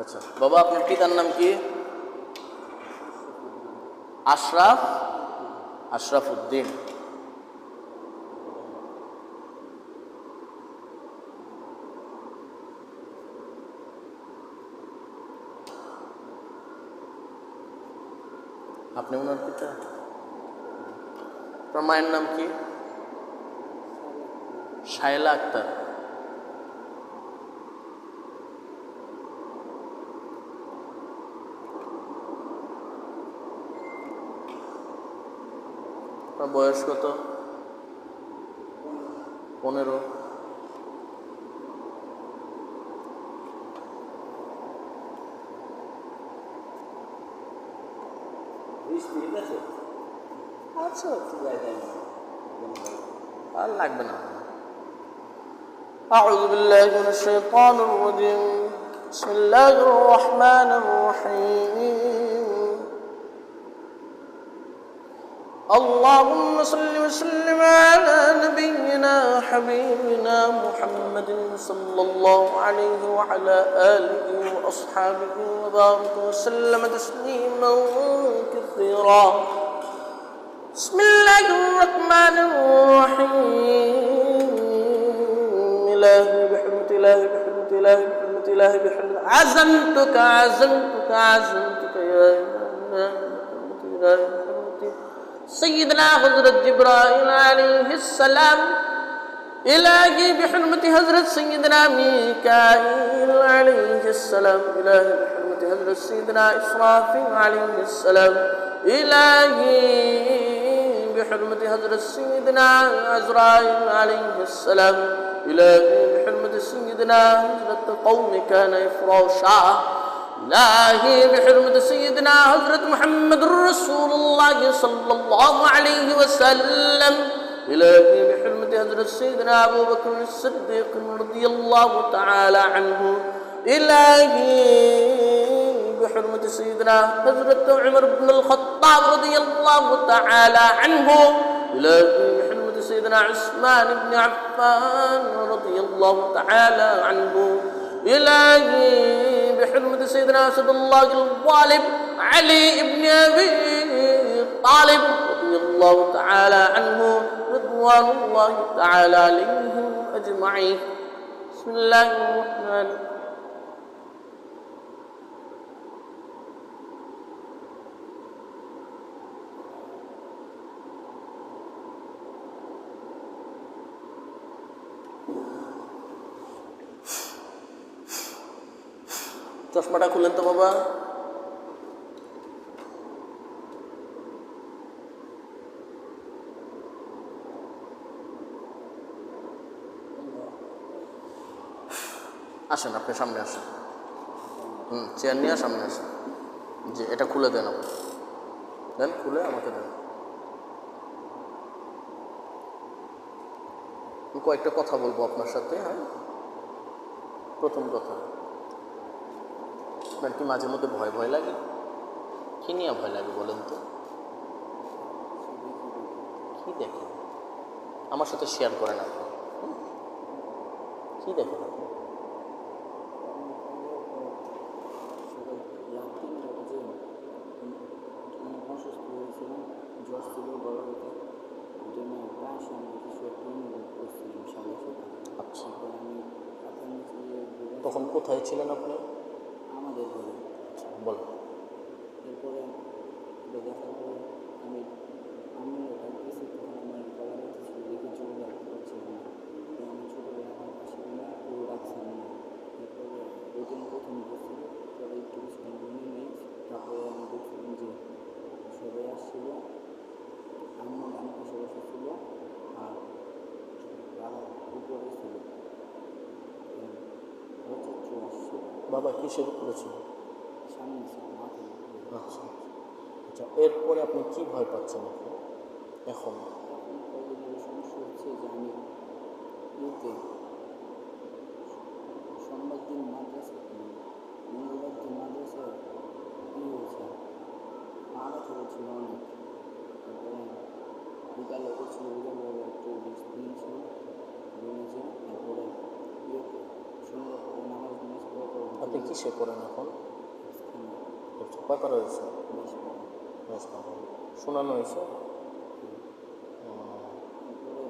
আচ্ছা বাবা, আপনার পিতার নাম কি? আশরাফ উদ্দিন। আপনি ওনার পিতা? আপনার মায়ের নাম কি? শায়লা আক্তার। আপনার বয়স কত? 15। আচ্ছা, আর লাগবে না। أعوذ بالله من الشيطان الرجيم. بسم الله الرحمن الرحيم. اللهم صل وسلم على نبينا حبيبنا محمد صلى الله عليه وعلى آله وأصحابه وبارك وسلم تسليما كثيرا. بسم الله الرحمن الرحيم. إلهي بحرمة إلهي بحرمة إلهي بحرمة إلهي بحرمة عزمتك عزمتك عزمتك يا إلهي بحرمة إلهي بحرمة سيدنا حضرت جبرائيل عليه السلام. إلهي بحرمة حضرت سيدنا ميكائيل عليه السلام. إلهي بحرمة حضرت سيدنا إسرافيل عليه السلام. إلهي بحرمة حضرت سيدنا عزرائيل عليه السلام. إلهي بحرمة سيدنا حضرت قوم كان إفراشا. إلهي بحرمة سيدنا حضرت محمد رسول الله صلى الله عليه وسلم. إلهي بحرمة حضرت سيدنا أبو بكر الصديق رضي الله تعالى عنه. إلهي بحرمة سيدنا حضرت عمر بن الخطاب رضي الله تعالى عنه. إلهي بحرمة سيدنا عثمان بن عفان رضي الله تعالى عنه. إلهي بحرمة سيدنا أسد الله الغالب علي بن أبي طالب رضي الله تعالى عنه رضوان الله تعالى عليهم أجمعين. بسم الله الرحمن الرحيم. চশমাটা খুলেন তো বাবা। আসেন, আপনি সামনে আসেন। চেয়ার নিয়ে সামনে আসেন। যে এটা খুলে দেন, আপনি দেন, খুলে আমাকে দেন। কয়েকটা কথা বলবো আপনার সাথে। হ্যাঁ, প্রথম কথা, আপনার কি মাঝে মধ্যে ভয় ভয় লাগে? কি নিয়ে ভয় লাগে বলেন তো? কি দেখেন আমার সাথে শেয়ার করেন আপনি? কি দেখেন আপনি? আচ্ছা, তখন কোথায় ছিলেন আপনি? আমাদের ঘরে। বলেন। এরপরে দেখার পরে আমি কিছু আমার গলা ব্যথা ছিল, দেখে চলে রাখতে পারছিলাম না। তো আমি ছোটোবেলা আমার পাশে ও রাখছিলাম না। এরপরে ওদিন প্রথম বসছিল, পরে একটু কিছুক্ষণ ঘুমিয়ে নেই। তারপরে আমি দেখছিলাম যে সবাই আসছিল, আমার ডান পাশে বসেছিল আর বাবা উপরে ছিল, চলে আসছিল। বাবা কিসের উপরে ছিল? সামনে ছিল, মাথায়। আচ্ছা আচ্ছা, এরপরে আপনি কি ভয় পাচ্ছেন এখন? সমস্যা হচ্ছে যে আমি সোমবার দিন মাদ্রাসা, মঙ্গলবার দিন মাদ্রাসায় হয়েছে, পা ব্যথা করছিল অনেক। তারপরে বিকালে করছিল, বিকালবেলা একটু দিন ছিল ঘুমিয়েছি। তারপরে সন্ধ্যার পরে নামাজ পড়ার পর আপনি কিসে করেন এখন? স্থানে কয়বার হয়েছে? 10 বার। বেশ ভালো। শোনানো হয়েছে? তারপরে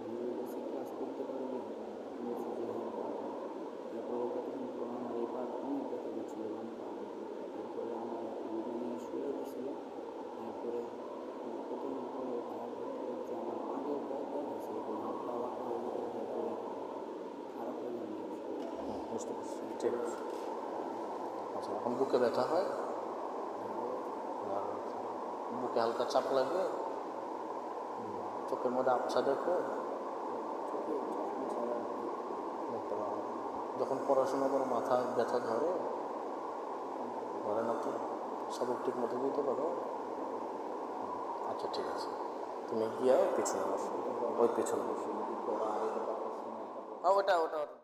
আমি বলছি ক্লাস করতে পারবি, বলছি যে হ্যাঁ পারবো। তারপরে কতক্ষণ পর আমার এই পার্ট অনেক ব্যথা করছিল বাম পা। তারপরে আমার মানে শুয়ে দিছিল। তারপরে কতক্ষণ পরে খারাপ করতে করতে আমার আগের ব্যথা হয়েছে এখন হাত পা ব্যথা হয়ে গেছে, তারপরে খারাপ হয়ে গেছে। বুঝতে পারছি, ঠিক আছে। আচ্ছা, এখন বুকে ব্যথা হয়? আর বুকে হালকা চাপ লাগে? চোখের মধ্যে আবছা দেখো? চোখে চশমা ছাড়া দেখতে পাবো। যখন পড়াশোনা করো মাথা ব্যথা ধরে? ধরে না তো? সবক ঠিক মতো দিতে পারো? আচ্ছা, ঠিক আছে। তুমি গিয়ে পিছনে বসো, ওই পিছনে বসো। ওটা ওটা ওটা